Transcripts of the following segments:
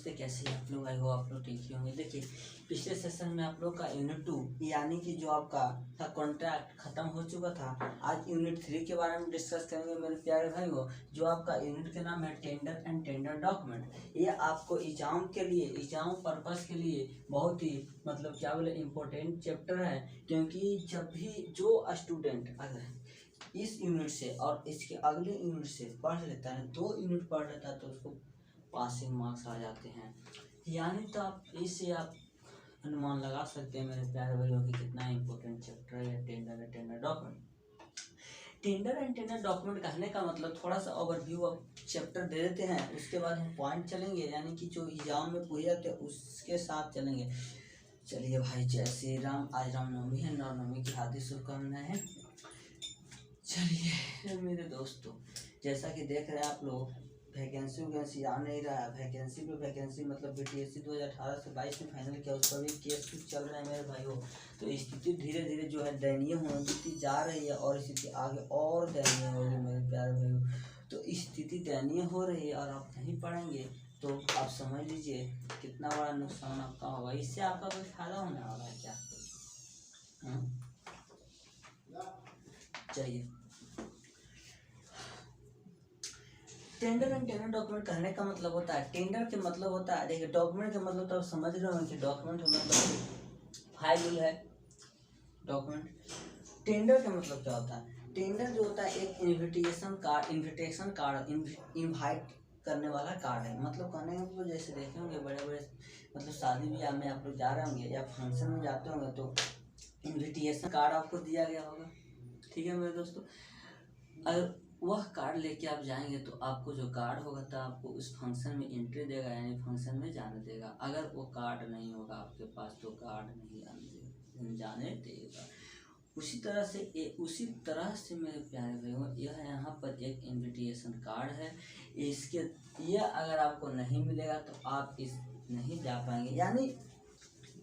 नमस्ते, कैसे हैं आप लोग? आई हो आप लोग ठीक ही होंगे। देखिए, पिछले सेशन में आप लोग का यूनिट 2 यानी कि जो आपका था कॉन्ट्रैक्ट खत्म हो चुका था। आज यूनिट 3 के बारे में डिस्कस करेंगे मेरे प्यारे भाइयों। जो आपका यूनिट के नाम है टेंडर एंड टेंडर डॉक्यूमेंट। ये आपको एग्जाम के लिए, एग्जाम पर्पस के लिए बहुत ही मतलब क्या बोले इम्पोर्टेंट चैप्टर है। क्योंकि जब भी जो स्टूडेंट अगर इस यूनिट से और इसके अगले यूनिट से पढ़ लेता है, 2 यूनिट पढ़ लेता है, तो उसको पासिंग मार्क्स आ जाते हैं। यानी तो आप इससे आप अनुमान लगा सकते हैं मेरे प्यारे भाइयों कि कितना इंपॉर्टेंट चैप्टर है tender and tender document. Tender and tender document कहने का मतलब थोड़ा सा ओवरव्यू ऑफ चैप्टर दे देते हैं, उसके बाद हम पॉइंट चलेंगे, यानी कि जो एग्जाम में पूछे जाते हैं उसके साथ चलेंगे। चलिए भाई, जय श्री राम। आज रामनवमी है, रामनवमी की हार्दिक शुभकामनाएं हैं। चलिए मेरे दोस्तों, जैसा कि देख रहे हैं आप लोग, वैकेंसी आ नहीं रहा है। वैकेंसी पे वैकेंसी मतलब बीटीएससी 2018 से 22 में फाइनल किया, उसका भी केस कुछ चल रहा है मेरे भाइयों। तो स्थिति धीरे धीरे जो है दयनीय होती जा रही है और स्थिति आगे और दयनीय होगी मेरे प्यारे भाइयों। तो स्थिति दयनीय हो रही है और आप नहीं पढ़ेंगे तो आप समझ लीजिए कितना बड़ा नुकसान आपका होगा। इससे आपका कोई फायदा होने वाला है क्या? चलिए, टेंडर एंड टेंडर डॉक्यूमेंट कहने का मतलब होता है, टेंडर के मतलब होता है, देखिए डॉक्यूमेंट का मतलब तो आप समझ रहे हो कि डॉक्यूमेंट मतलब फाइल है डॉक्यूमेंट। टेंडर का मतलब क्या होता है? टेंडर जो होता है एक इन्विटेशन कार्ड इनवाइट करने वाला कार्ड है। मतलब कहने का मतलब जैसे देखे होंगे बड़े बड़े मतलब शादी ब्याह में आप लोग जा रहे होंगे या फंक्शन में जाते होंगे तो इन्विटेशन कार्ड आपको दिया गया होगा। ठीक है मेरे दोस्तों, अगर वह कार्ड लेके आप जाएंगे तो आपको जो कार्ड होगा तो आपको उस फंक्शन में एंट्री देगा, यानी फंक्शन में जाने देगा। अगर वो कार्ड नहीं होगा आपके पास तो कार्ड नहीं जाने देगा। उसी तरह से मेरे प्यारे भाइयों, यह यहाँ पर एक इनविटेशन कार्ड है। इसके यह अगर आपको नहीं मिलेगा तो आप इस नहीं जा पाएंगे। यानी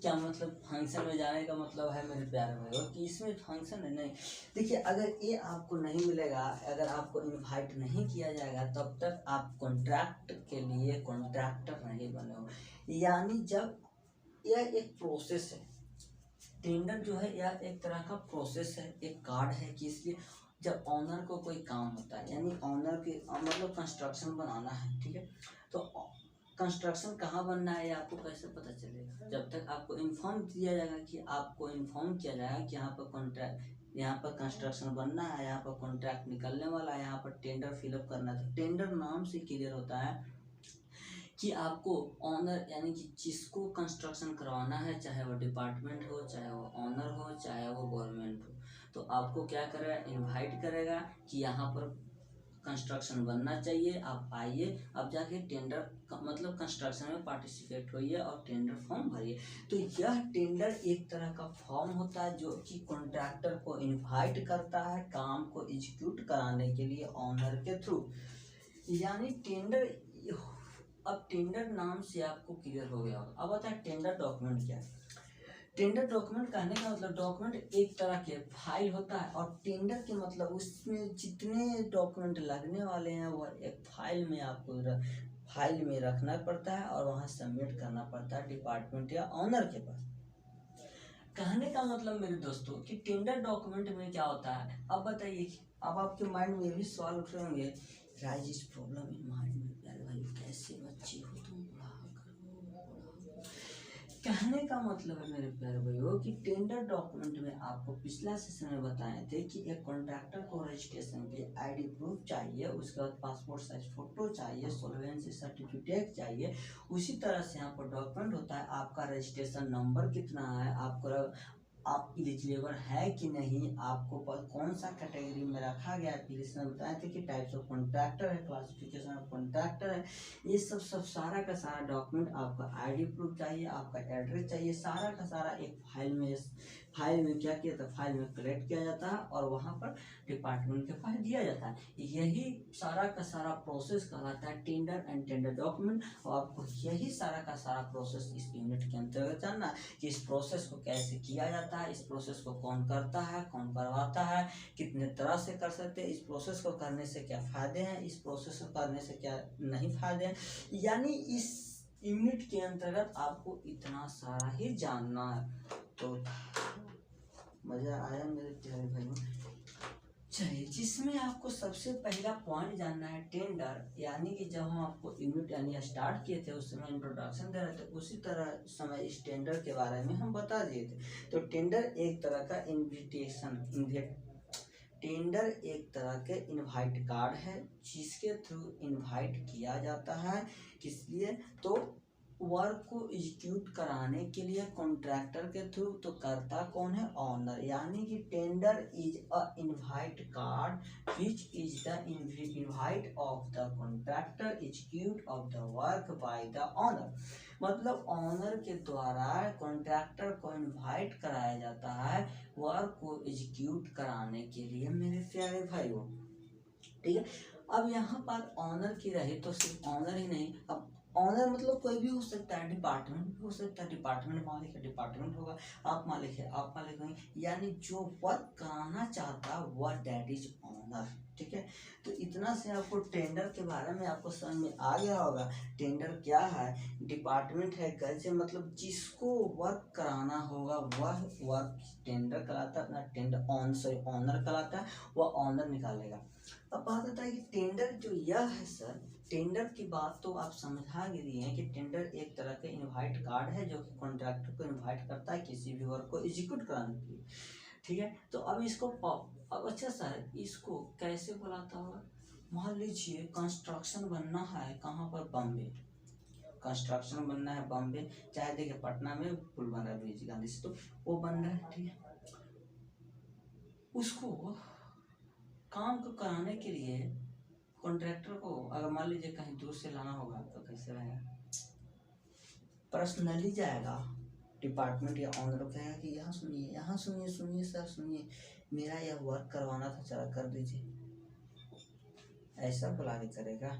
क्या मतलब फंक्शन में जाने का मतलब है मेरे प्यारे भाइयों कि इसमें फंक्शन है नहीं। देखिए, अगर ये आपको नहीं मिलेगा, अगर आपको इनवाइट नहीं किया जाएगा, तब तक आप कॉन्ट्रैक्ट के लिए कॉन्ट्रैक्टर नहीं बने हो। यानी जब यह एक प्रोसेस है, टेंडर जो है यह एक तरह का प्रोसेस है, एक कार्ड है कि इसलिए जब ऑनर को कोई काम होता है, यानी ऑनर के मतलब कंस्ट्रक्शन बनाना है, ठीक है, तो कंस्ट्रक्शन कहाँ बनना है ये आपको कैसे पता चलेगा? जब तक आपको इन्फॉर्म किया जाएगा कि आपको इन्फॉर्म किया जाएगा कि यहाँ पर कंस्ट्रक्शन बनना है, यहाँ पर कॉन्ट्रैक्ट निकलने वाला है, यहाँ पर टेंडर फिलअप करना है। तो टेंडर नाम से क्लियर होता है कि आपको ऑनर यानी कि जिसको कंस्ट्रक्शन करवाना है, चाहे वो डिपार्टमेंट हो, चाहे वो ऑनर हो, चाहे वो गवर्नमेंट हो, तो आपको क्या करेगा? इनवाइट करेगा कि यहाँ पर कंस्ट्रक्शन बनना चाहिए, आप आइए, अब जाके टेंडर मतलब कंस्ट्रक्शन में पार्टिसिपेट होइए और टेंडर फॉर्म भरिए। तो यह टेंडर एक तरह का फॉर्म होता है जो कि कॉन्ट्रैक्टर को इनवाइट करता है काम को एग्जीक्यूट कराने के लिए ऑनर के थ्रू। यानी टेंडर, अब टेंडर नाम से आपको क्लियर हो गया होगा। अब आता है टेंडर डॉक्यूमेंट क्या है। टेंडर डॉक्यूमेंट कहने का मतलब डॉक्यूमेंट एक तरह के फाइल होता है और टेंडर के मतलब उसमें जितने डॉक्यूमेंट लगने वाले हैं वह एक फाइल में आपको फाइल में रखना पड़ता है और वहाँ सबमिट करना पड़ता है डिपार्टमेंट या ऑनर के पास। कहने का मतलब मेरे दोस्तों कि टेंडर डॉक्यूमेंट में क्या होता है, अब बताइए। अब आपके माइंड में ये भी सवाल उठ रहे होंगे, rise is problem in mind में, प्यारे भाई कैसे बच्चे हो तुम, कहने का मतलब है मेरे प्यारे भाइयों कि टेंडर डॉक्यूमेंट में आपको पिछला सेशन में बताए थे कि एक कॉन्ट्रैक्टर को रजिस्ट्रेशन के लिए आईडी प्रूफ चाहिए, उसके बाद पासपोर्ट साइज फोटो चाहिए, सोल्वेंसी सर्टिफिकेट चाहिए। उसी तरह से यहाँ पर डॉक्यूमेंट होता है आपका रजिस्ट्रेशन नंबर कितना है, आपको आप एलिजिबल है कि नहीं, आपको कौन सा कैटेगरी में रखा गया है। फिर इसमें बताए थे कि टाइप्स ऑफ कॉन्ट्रैक्टर है, क्लासिफिकेशन ऑफ कॉन्ट्रैक्टर है, ये सब सारा का सारा डॉक्यूमेंट। आपका आईडी प्रूफ चाहिए, आपका एड्रेस चाहिए, सारा का सारा एक फाइल में क्या किया था, फाइल में कलेक्ट किया जाता है और वहाँ पर डिपार्टमेंट के पास दिया जाता है। यही सारा का सारा प्रोसेस कहलाता है टेंडर एंड टेंडर डॉक्यूमेंट। और आपको यही सारा का सारा प्रोसेस इस यूनिट के अंतर्गत जानना है कि इस प्रोसेस को कैसे किया जाता है, इस प्रोसेस को कौन करता है, कौन करवाता है, कितने तरह से कर सकते हैं, इस प्रोसेस को करने से क्या फायदे हैं, इस प्रोसेस को करने से क्या नहीं फायदे हैं। यानी इस यूनिट के अंतर्गत आपको इतना सारा ही जानना है। तो मजा आया मेरे प्यारे भाइयों। चलिए, जिसमें आपको सबसे पहला पॉइंट जानना है टेंडर, यानी कि जब हम आपको यूनिट यानी स्टार्ट किए थे उस समय इंट्रोडक्शन दे रहे थे, उसी तरह समय इस टेंडर के बारे में हम बता दिए थे। तो टेंडर एक तरह का टेंडर एक तरह के इनवाइट कार्ड है जिसके थ्रू इनवाइट किया जाता है। किस लिए? तो वर्क को एग्जीक्यूट कराने के लिए कॉन्ट्रैक्टर के थ्रू। तो करता कौन है? ऑनर। यानी कि tender is a invite card which is the invite of the contractor execute of the work by the owner. मतलब ऑनर के द्वारा कॉन्ट्रैक्टर को इनवाइट कराया जाता है वर्क को एग्जीक्यूट कराने के लिए मेरे प्यारे भाइयों। ठीक है, अब यहाँ पर ऑनर की रही तो सिर्फ ऑनर ही नहीं, अब ऑनर मतलब कोई भी हो सकता है, डिपार्टमेंट भी हो सकता है, डिपार्टमेंट मालिक है डिपार्टमेंट होगा, आप मालिक है आप मालिक होंगे, यानी जो वर्क कराना चाहता है वह दैट इज ऑनर। ठीक है, तो इतना से आपको टेंडर के बारे में आपको समझ में आ गया होगा। टेंडर क्या है? डिपार्टमेंट है, कैसे मतलब जिसको वर्क कराना होगा वह वर्क टेंडर कराता है, अपना टेंडर ऑनर कराता है, वह ऑनर निकालेगा। अब बात आता है कि टेंडर जो यह है सर, टेंडर की बात तो आप समझा दिए हैं कि टेंडर एक तरह का इनवाइट कार्ड है जो कि कॉन्ट्रैक्टर को इनवाइट करता है किसी भी वर्क को एग्जीक्यूट कराने के लिए। ठीक है, तो अब इसको अब अच्छा सर इसको कैसे बुलाता होगा? मान लीजिए कंस्ट्रक्शन बनना है कहाँ पर? बॉम्बे। कंस्ट्रक्शन बनना है बॉम्बे, चाहे देखिए पटना में पुल बन रहा है ब्रिज गांधी से, तो वो बन रहा है। ठीक है, उसको काम को कराने के लिए कॉन्ट्रैक्टर को अगर मान लीजिए कहीं दूर से लाना होगा तो कैसे रहेगा? पर्सनली जाएगा डिपार्टमेंट या ऑनर कहेगा कि यहाँ सुनिए सुनिए सर सुनिए, मेरा यह वर्क करवाना था, चला कर दीजिए, ऐसा बुला के करेगा?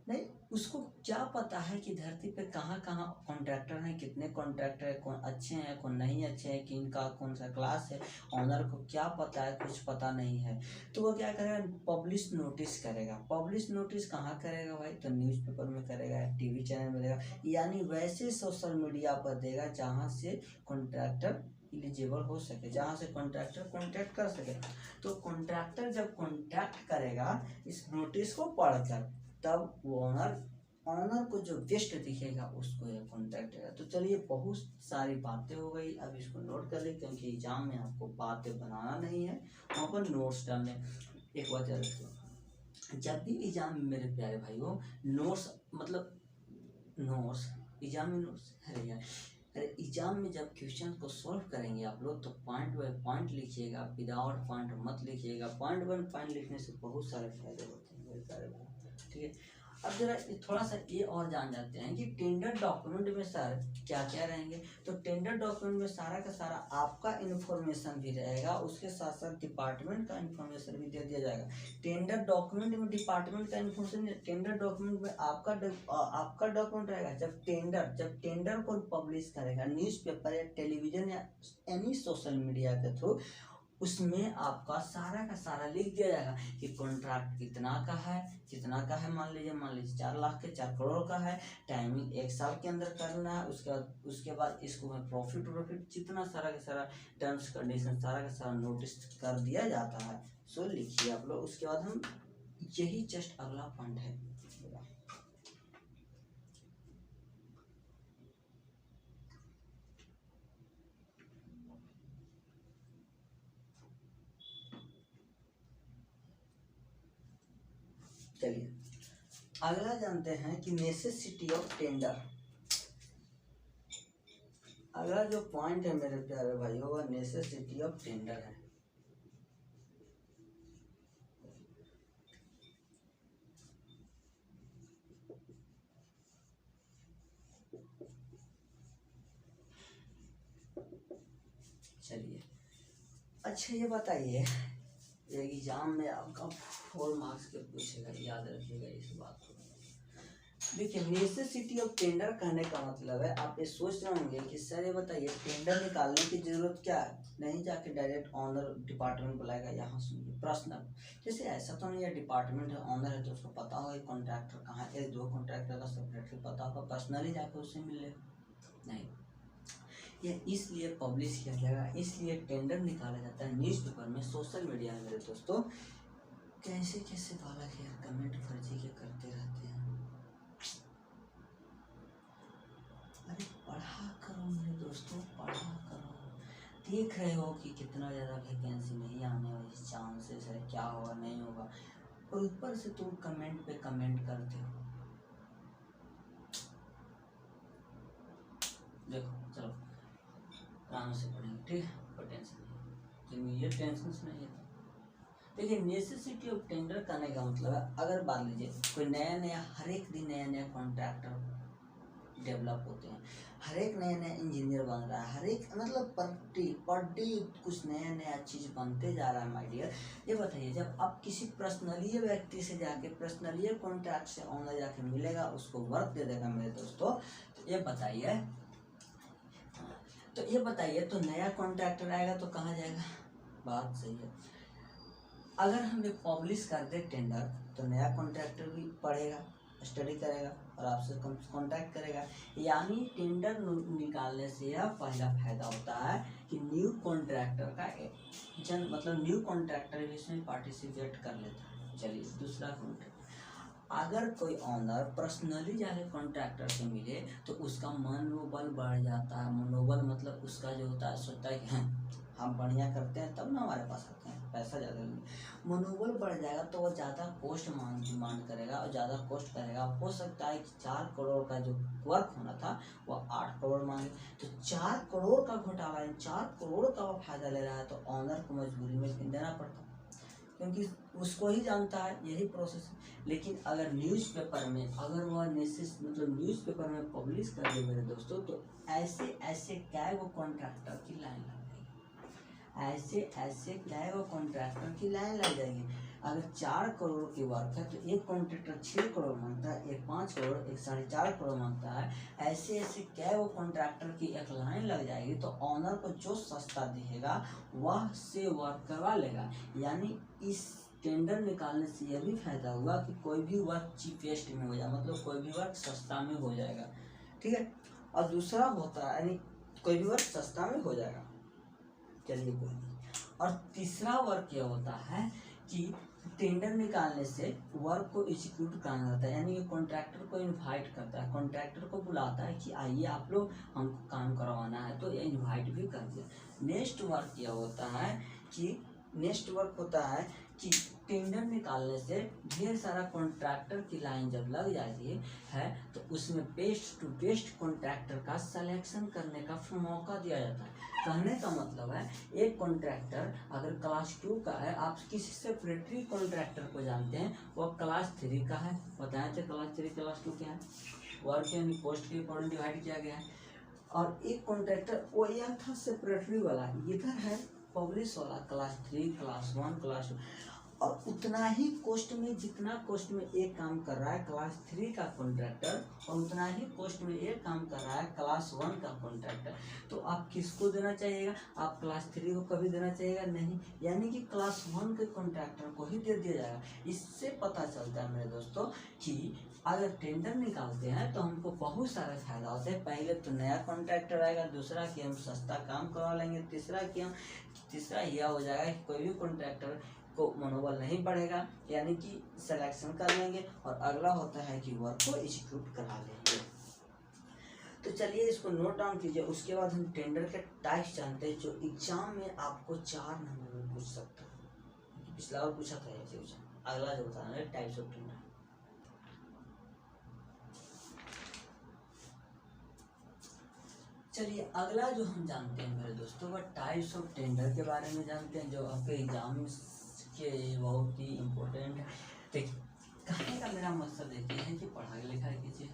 नहीं, उसको क्या पता है कि धरती पे कहाँ कहाँ कॉन्ट्रैक्टर हैं, कितने कॉन्ट्रैक्टर हैं, कौन अच्छे हैं कौन नहीं अच्छे हैं, कि इनका कौन सा क्लास है, ऑनर को क्या पता है? कुछ पता नहीं है। तो वो क्या करेगा? पब्लिश नोटिस करेगा। पब्लिश नोटिस कहाँ करेगा भाई? तो न्यूज़पेपर में करेगा, टीवी चैनल में देगा, यानी वैसे सोशल मीडिया पर देगा जहाँ से कॉन्ट्रैक्टर एलिजिबल हो सके, जहाँ से कॉन्ट्रैक्टर कॉन्टैक्ट कर सके। तो कॉन्ट्रैक्टर जब कॉन्टैक्ट करेगा इस नोटिस को पढ़कर, तब वो ऑनर को जो बेस्ट दिखेगा उसको ये कॉन्टैक्ट है। तो चलिए, बहुत सारी बातें हो गई, अब इसको नोट कर ले क्योंकि एग्जाम में आपको बातें बनाना नहीं है, वहाँ पर नोट्स डालने। एक बात याद रखिए, जब भी एग्जाम में मेरे प्यारे भाइयों नोट्स मतलब नोट्स एग्जाम में नोट्स है यार, अरे एग्जाम में जब क्वेश्चन को सॉल्व करेंगे आप लोग तो पॉइंट बाय पॉइंट लिखिएगा, विदाउट पॉइंट मत लिखिएगा। पॉइंट बाय पॉइंट लिखने से बहुत सारे फायदे होते हैं मेरे प्यारे भाई। ठीक है, अब जरा थोड़ा सा ये और जान जाते हैं कि टेंडर डॉक्यूमेंट में सर क्या क्या रहेंगे। तो टेंडर डॉक्यूमेंट में सारा का सारा आपका इन्फॉर्मेशन भी रहेगा, उसके साथ साथ डिपार्टमेंट का इन्फॉर्मेशन भी दे दिया जाएगा। टेंडर डॉक्यूमेंट में डिपार्टमेंट का इन्फॉर्मेशन, टेंडर डॉक्यूमेंट में आपका डॉक्यूमेंट रहेगा। जब टेंडर को पब्लिश करेगा न्यूज़पेपर या टेलीविजन या एनी सोशल मीडिया के थ्रू, उसमें आपका सारा का सारा लिख दिया जाएगा कि कॉन्ट्रैक्ट कितना का है, मान लीजिए 4 लाख के 4 करोड़ का है, टाइमिंग 1 साल के अंदर करना है, उसके बाद इसको में प्रॉफिट जितना सारा का सारा टर्म्स कंडीशन सारा का सारा नोटिस कर दिया जाता है। सो लिखिए आप लोग, उसके बाद हम यही जस्ट अगला पॉइंट है। चलिए अगला जानते हैं कि नेसेसिटी ऑफ टेंडर। अगला जो पॉइंट है मेरे प्यारे भाइयों वह नेसेसिटी ऑफ टेंडर है। चलिए अच्छा ये बताइए, एग्जाम में आपका 4 मार्क्स के पूछेगा, याद रखिएगा इस बात को। देखिए नेसेसिटी ऑफ टेंडर कहने का मतलब है, आप ये सोच रहे होंगे कि सर ये बताइए टेंडर निकालने की जरूरत क्या है, नहीं जाके डायरेक्ट ऑनर डिपार्टमेंट बुलाएगा। यहाँ सुनिए पर्सनल, जैसे ऐसा तो नहीं है डिपार्टमेंट है ऑनर है तो उसको पता हो कॉन्ट्रैक्टर कहाँ, एक दो कॉन्ट्रैक्टर का सेपरेटली पता होगा, पर्सनली जाके उससे मिल ले नहीं। ये इसलिए पब्लिश किया जाएगा, इसलिए टेंडर निकाला जाता है न्यूज़पेपर में, सोशल मीडिया में। मेरे दोस्तों कैसे कैसे बालक यार कमेंट फर्जी के करते रहते हैं। अरे पढ़ा करो मेरे दोस्तों, पढ़ा करो। देख रहे हो कि कितना ज़्यादा वैकेंसी नहीं आने वाली चांसेस है, क्या होगा नहीं होगा, और ऊपर से तुम कमेंट पे कमेंट करते हो। देखो चलो आराम से पढ़ेंगे, ठीक है, कोई टेंशन नहीं, ये टेंशन नहीं है। देखिए नेसेसिटी ऑफ टेंडर करने का मतलब है, अगर मान लीजिए कोई नया नया हर एक दिन नया नया कॉन्ट्रैक्टर डेवलप होते हैं, हर एक नया नया इंजीनियर बन रहा है, हर एक मतलब पर डे कुछ नया नया चीज़ बनते जा रहा है माय डियर। ये बताइए जब आप किसी पर्सनली व्यक्ति से जाके पर्सनली कॉन्ट्रैक्ट से ऑनर जाके मिलेगा, उसको वर्क दे देगा मेरे दोस्तों, तो ये बताइए तो नया कॉन्ट्रैक्टर आएगा तो कहाँ जाएगा? बात सही है। अगर हम ये पब्लिश कर दे टेंडर तो नया कॉन्ट्रैक्टर भी पढ़ेगा, स्टडी करेगा और आपसे कांटेक्ट करेगा। यानी टेंडर निकालने से यह पहला फायदा होता है कि न्यू कॉन्ट्रैक्टर का मतलब न्यू कॉन्ट्रैक्टर भी इसमें पार्टिसिपेट कर लेता है। चलिए दूसरा कॉन्ट्रैक्ट, अगर कोई ऑनर पर्सनली जाके कॉन्ट्रैक्टर से मिले तो उसका मनोबल बढ़ जाता है। मनोबल मतलब उसका जो होता है, सोचता है कि हम बढ़िया करते हैं तब ना हमारे पास आते हैं, पैसा ज़्यादा नहीं। मनोबल बढ़ जाएगा तो वो ज़्यादा कॉस्ट डिमांड करेगा और ज़्यादा कॉस्ट करेगा। हो सकता है कि 4 करोड़ का जो वर्क होना था वो 8 करोड़ मांगे, तो 4 करोड़ का घोटाला है, 4 करोड़ का वो फायदा ले रहा है, तो ऑनर को मजबूरी में देना पड़ता है क्योंकि उसको ही जानता है, यही प्रोसेस है। लेकिन अगर न्यूज़पेपर में अगर वह मतलब न्यूज़पेपर में पब्लिश कर दे मेरे दोस्तों, तो ऐसे ऐसे क्या है वो कॉन्ट्रैक्टर की लाइन लग जाएगी, ऐसे क्या है वो कॉन्ट्रैक्टर की लाइन लग जाएगी। अगर 4 करोड़ की वर्क है तो एक कॉन्ट्रैक्टर 6 करोड़ मांगता है, एक 5 करोड़, एक 4.5 करोड़ मांगता है। ऐसे ऐसे क्या है वो कॉन्ट्रैक्टर की एक लाइन लग जाएगी, तो ऑनर को जो सस्ता दिखेगा वह से वर्क करवा लेगा। यानी इस टेंडर निकालने से यह भी फायदा हुआ कि कोई भी वर्क चीपेस्ट में हो जाए, मतलब कोई भी वर्क सस्ता में हो जाएगा, ठीक है। और दूसरा होता है यानी कोई भी वर्क सस्ता में हो जाएगा, चलिए कोई नहीं। और तीसरा वर्क यह होता है कि टेंडर निकालने से वर्क को एग्जीक्यूट कराना होता है, यानी कि कॉन्ट्रैक्टर को इनवाइट करता है, कॉन्ट्रैक्टर को बुलाता है कि आइए आप लोग हमको काम करवाना है, तो ये इनवाइट भी कर दिया। नेक्स्ट वर्क होता है कि टेंडर निकालने से ढेर सारा कॉन्ट्रैक्टर की लाइन जब लग जाती है तो उसमें बेस्ट टू बेस्ट कॉन्ट्रैक्टर का सिलेक्शन करने का मौका दिया जाता है। कहने का मतलब है एक कॉन्ट्रैक्टर अगर क्लास 2 का है, आप किसी सेपरेटरी कॉन्ट्रैक्टर को जानते हैं वो क्लास 3 का है, बताए थे क्लास 3 क्लास 2 क्या है, वर्क यानी पोस्ट के अकॉर्डिंग डिवाइड किया गया है। और एक कॉन्ट्रैक्टर वो यह था सेपरेटरी वाला, इधर है पब्लिश वाला क्लास 3 क्लास 1 क्लास 2, और उतना ही कॉस्ट में जितना कॉस्ट में एक काम कर रहा है क्लास 3 का कॉन्ट्रैक्टर, और उतना ही कॉस्ट में एक काम कर रहा है क्लास 1 का कॉन्ट्रैक्टर, तो आप किसको देना चाहिएगा? आप क्लास 3 को कभी देना चाहिएगा नहीं, यानी कि क्लास 1 के कॉन्ट्रैक्टर को ही दे दिया जाएगा। इससे पता चलता है मेरे दोस्तों कि अगर टेंडर निकालते हैं तो हमको बहुत सारे फायदा होते हैं। पहले तो नया कॉन्ट्रैक्टर आएगा, दूसरा कि हम सस्ता काम करवा लेंगे, तीसरा यह हो जाएगा कि कोई भी कॉन्ट्रैक्टर को मनोबल नहीं बढ़ेगा, यानी कि सिलेक्शन कर लेंगे, और अगला होता है कि वर्क को एग्जीक्यूट करा लेंगे। तो चलिए इसको नोट डाउन कीजिए। उसके बाद हम टेंडर के टाइप्स जानते हैं जो एग्जाम में आपको 4 नंबर में पूछ सकता है, पिछला बार पूछा था ऐसे क्वेश्चन। अगला जो बताना है टाइप्स ऑफ टेंडर। चलिए अगला जो हम जानते हैं मेरे दोस्तों वह टाइप्स ऑफ टेंडर के बारे में जानते हैं, जो आपके एग्जाम के बहुत ही इम्पोर्टेंट है। देखिए कहने का मेरा मकसद देखिए है कि पढ़ाई लिखाई कीजिए।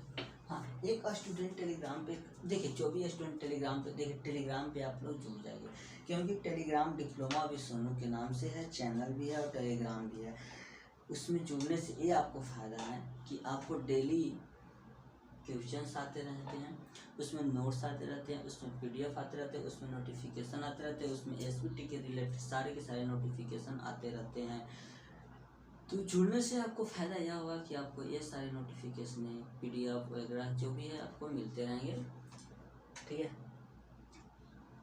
हाँ, एक स्टूडेंट टेलीग्राम पे देखिए, जो भी स्टूडेंट टेलीग्राम पे देखिए, टेलीग्राम पे आप लोग जुड़ जाइए, क्योंकि टेलीग्राम डिप्लोमा भी सोनू के नाम से है, चैनल भी है और टेलीग्राम भी है। उसमें जुड़ने से ये आपको फ़ायदा है कि आपको डेली क्वेश्चंस आते रहते हैं, उसमें नोट्स आते रहते हैं, उसमें पीडीएफ आते रहते हैं, उसमें नोटिफिकेशन आते रहते हैं, उसमें एसबीटी के रिलेटेड सारे के सारे नोटिफिकेशन आते रहते हैं। तो जुड़ने से आपको फ़ायदा यह होगा कि आपको ये सारे नोटिफिकेशन पीडीएफ वगैरह जो भी है आपको मिलते रहेंगे, ठीक है।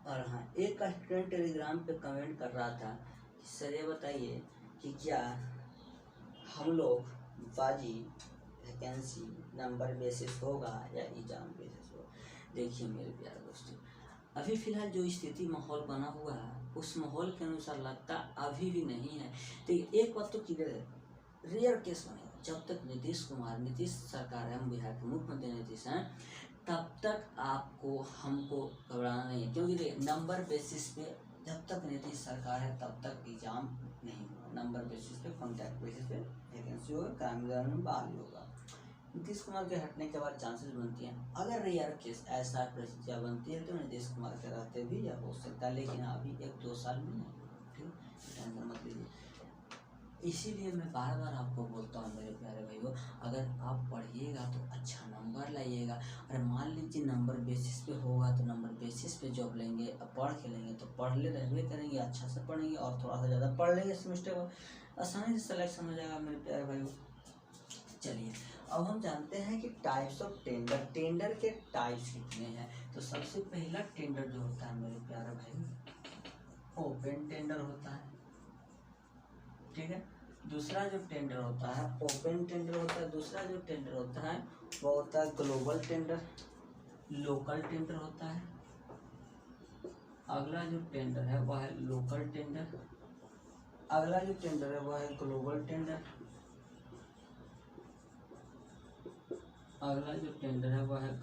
और हाँ, एक स्टूडेंट टेलीग्राम पे कमेंट कर रहा था कि सर ये बताइए कि क्या हम लोग बाजी वैकेंसी नंबर बेसिस होगा या एग्जाम बेसिस होगा। देखिए मेरे प्यारे दोस्तों, अभी फ़िलहाल जो स्थिति माहौल बना हुआ है उस माहौल के अनुसार लगता अभी भी नहीं है। तो एक बात तो क्लियर है, रेयर केस बनेगा। जब तक नीतीश सरकार है, हम बिहार के मुख्यमंत्री नीतीश हैं, तब तक आपको हमको घबराना नहीं है, क्योंकि देखिए नंबर बेसिस पे जब तक नीतीश सरकार है तब तक एग्जाम नहीं होगा। नंबर बेसिस पे, कॉन्टैक्ट बेसिस पे वैकेंसी होगा, कामगार में बहाली होगा। नीतीश कुमार के हटने के बाद चांसेस बनती हैं, अगर रेयर केस ऐसा परिस्थितियाँ बनती है तो नीतीश कुमार के रहते भी या हो सकता है, लेकिन अभी 1-2 साल में नहीं, ठीक, टेंशन मत लीजिए। इसीलिए मैं बार बार आपको बोलता हूँ मेरे प्यारे भाइयों, अगर आप पढ़िएगा तो अच्छा नंबर लाइएगा। और मान लीजिए नंबर बेसिस पे होगा तो नंबर बेसिस पे जॉब लेंगे, अब पढ़ के लेंगे तो पढ़ ले रहने करेंगे, अच्छा से पढ़ेंगे और थोड़ा सा ज़्यादा पढ़ लेंगे सेमेस्टर को, आसानी से सिलेक्शन हो जाएगा मेरे प्यारे भाइयों। चलिए अब हम जानते हैं कि टाइप्स ऑफ टेंडर, टेंडर के टाइप्स कितने हैं। तो सबसे पहला टेंडर जो होता है मेरे प्यारे भाई, ओपन टेंडर होता है, ठीक है। दूसरा जो टेंडर होता है ओपन टेंडर होता है। दूसरा जो टेंडर होता है वो होता है ग्लोबल टेंडर, लोकल टेंडर होता है। अगला जो टेंडर है वह है लोकल टेंडर। अगला जो टेंडर है वह है ग्लोबल टेंडर। अगला जो टेंडर है वह है